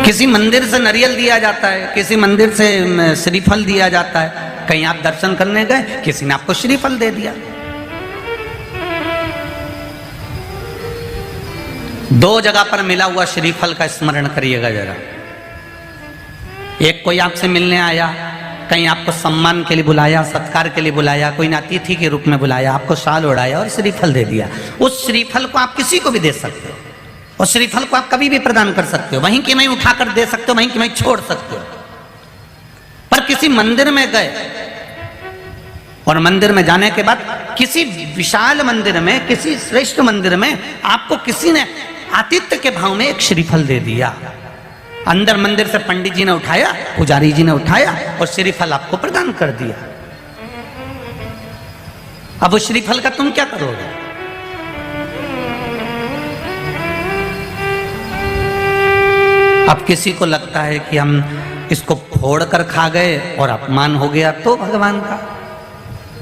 किसी मंदिर से नारियल दिया जाता है, किसी मंदिर से श्रीफल दिया जाता है। कहीं आप दर्शन करने गए, किसी ने आपको श्रीफल दे दिया। दो जगह पर मिला हुआ श्रीफल का स्मरण करिएगा जरा। एक कोई आपसे मिलने आया, कहीं आपको सम्मान के लिए बुलाया, सत्कार के लिए बुलाया, कोई अतिथि के रूप में बुलाया, आपको शाल ओढ़ाया और श्रीफल दे दिया। उस श्रीफल को आप किसी को भी दे सकते हो, उस श्रीफल को आप कभी भी प्रदान कर सकते हो, वहीं की वहीं उठाकर दे सकते हो, वहीं की वहीं छोड़ सकते हो। पर किसी मंदिर में गए और मंदिर में जाने के बाद किसी विशाल मंदिर में, किसी श्रेष्ठ मंदिर में आपको किसी ने आतिथ्य के भाव में एक श्रीफल दे दिया। अंदर मंदिर से पंडित जी ने उठाया, पुजारी जी ने उठाया और श्रीफल आपको प्रदान कर दिया। अब उस श्रीफल का तुम क्या करोगे? अब किसी को लगता है कि हम इसको फोड़ कर खा गए और अपमान हो गया तो भगवान का,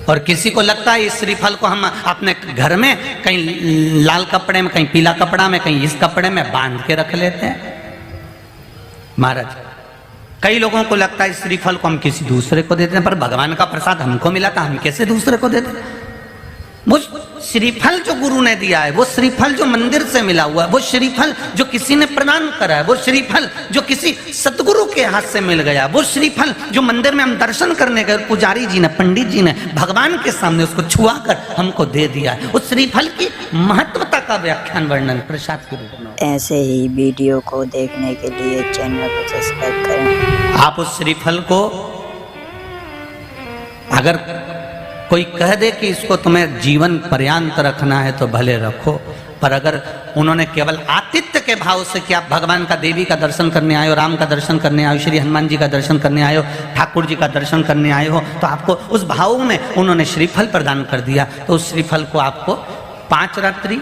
और किसी को लगता है इस श्रीफल को हम अपने घर में कहीं लाल कपड़े में, कहीं पीला कपड़ा में, कहीं इस कपड़े में बांध के रख लेते हैं। महाराज, कई लोगों को लगता है इस श्रीफल को हम किसी दूसरे को देते हैं, पर भगवान का प्रसाद हमको मिला था, हम कैसे दूसरे को देते हैं? वो श्रीफल जो गुरु ने दिया है, वो श्रीफल जो मंदिर से मिला हुआ है, वो श्रीफल जो किसी ने प्रदान करा है, वो श्रीफल जो किसी सतगुरु के हाथ से मिल गया, वो श्रीफल जो मंदिर में हम दर्शन करने गए, पुजारी जी ने, पंडित जी ने भगवान के सामने उसको छुआ कर हमको दे दिया है। उस श्रीफल की महत्वता का व्याख्यान वर्णन प्रसाद के रूप में। ऐसे ही वीडियो को देखने के लिए चैनल को सब्सक्राइब करें। आप उस श्रीफल को अगर कोई कह दे कि इसको तुम्हें जीवन पर्यांत रखना है तो भले रखो, पर अगर उन्होंने केवल आतिथ्य के भाव से कि आप भगवान का, देवी का दर्शन करने आए हो, राम का दर्शन करने आए हो, श्री हनुमान जी का दर्शन करने आए हो, ठाकुर जी का दर्शन करने आए हो, तो आपको उस भाव में उन्होंने श्रीफल प्रदान कर दिया, तो उस श्रीफल को आपको 5 रात्रि,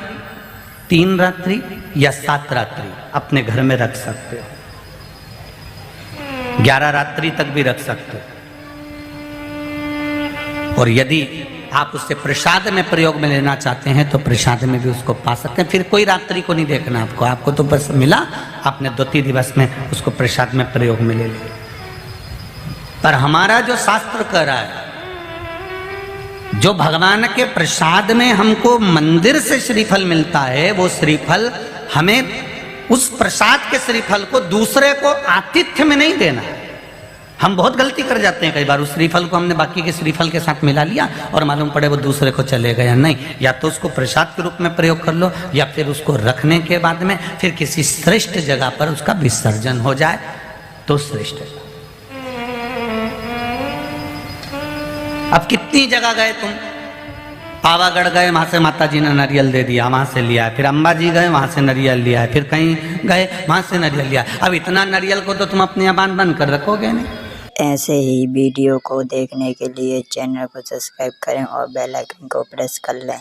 3 रात्रि या 7 रात्रि अपने घर में रख सकते हो, 11 रात्रि तक भी रख सकते हो। और यदि आप उससे प्रसाद में प्रयोग में लेना चाहते हैं तो प्रसाद में भी उसको पा सकते हैं। फिर कोई रात्रि को नहीं देखना आपको, आपको तो बस मिला, आपने 2-3 दिवस में उसको प्रसाद में प्रयोग में ले लिया। पर हमारा जो शास्त्र कह रहा है, जो भगवान के प्रसाद में हमको मंदिर से श्रीफल मिलता है, वो श्रीफल हमें उस प्रसाद के श्रीफल को दूसरे को आतिथ्य में नहीं देना है। हम बहुत गलती कर जाते हैं कई बार, उस श्रीफल को हमने बाकी के श्रीफल के साथ मिला लिया और मालूम पड़े वो दूसरे को चले गया। नहीं, या तो उसको प्रसाद के रूप में प्रयोग कर लो, या फिर उसको रखने के बाद में फिर किसी श्रेष्ठ जगह पर उसका विसर्जन हो जाए तो श्रेष्ठ है। अब कितनी जगह गए तुम? पावागढ़ गए, वहां से माता जी ने नारियल दे दिया, वहां से लिया, फिर अंबाजी गए, वहां से नारियल लिया, फिर कहीं गए, वहां से नारियल लिया। अब इतना नारियल को तो तुम अपने यहाँ बंद कर रखोगे नहीं। ऐसे ही वीडियो को देखने के लिए चैनल को सब्सक्राइब करें और बेल आइकन को प्रेस कर लें।